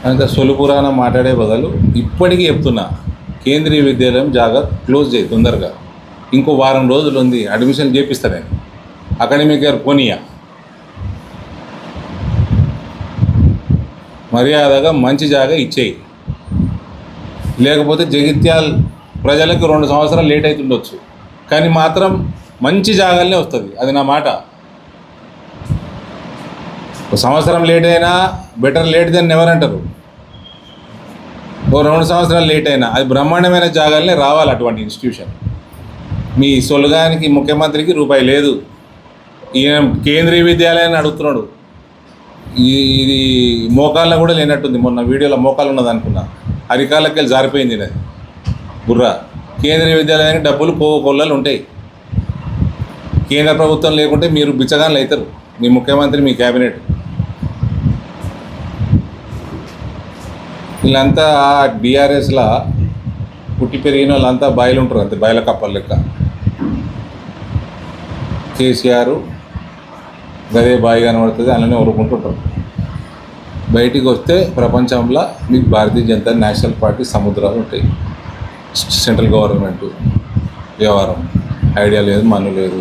అంత సొలుపురాన మాట్లాడే బదులు ఇప్పటికీ చెప్తున్నా, కేంద్రీయ విద్యాలయం జాగా క్లోజ్ చేయి తొందరగా. ఇంకో వారం రోజులు ఉంది, అడ్మిషన్ చేపిస్తా నేను. అకాడమిక్ ఇయర్ పోనీయా, మర్యాదగా మంచి జాగా ఇచ్చేయి. లేకపోతే జగిత్యాల ప్రజలకు 2 సంవత్సరాలు లేట్ అవుతుండొచ్చు, కానీ మాత్రం మంచి జాగాలనే వస్తుంది. అది నా మాట. ఒక సంవత్సరం లేట్ అయినా బెటర్ లేట్ దెన్ నెవర్ అంటారు. ఓ 2 సంవత్సరాలు లేట్ అయినా అది బ్రహ్మాండమైన జాగాలనే రావాలి అటువంటి ఇన్స్టిట్యూషన్. మీ సొలుగానికి ముఖ్యమంత్రికి రూపాయి లేదు. ఈయన కేంద్రీయ విద్యాలయాన్ని అడుగుతున్నాడు. ఇది మోకాళ్ళ కూడా లేనట్టుంది. మొన్న వీడియోలో మోకాలు ఉన్నది అనుకున్నా, అరికాళ్ళకి వెళ్ళి జారిపోయింది అది బుర్ర. కేంద్రీయ విద్యాలయానికి డబ్బులు కొల్లలు ఉంటాయి. కేంద్ర ప్రభుత్వం లేకుంటే మీరు బిచ్చగాళ్ళు అవుతారు, మీ ముఖ్యమంత్రి, మీ క్యాబినెట్. వీళ్ళంతా బీఆర్ఎస్లా పుట్టి పెరిగిన వాళ్ళంతా బాయిలు ఉంటారు, అంతే బాయిల కప్పల లెక్క. కేసీఆర్ గదే బాయి కనబడుతుంది, అలానే ఊరుకుంటుంటారు. బయటికి వస్తే ప్రపంచంలో మీకు భారతీయ జనతా నేషనల్ పార్టీ సముద్రాలు ఉంటాయి. సెంట్రల్ గవర్నమెంట్ వ్యవహారం ఐడియా లేదు, మన్ను లేదు.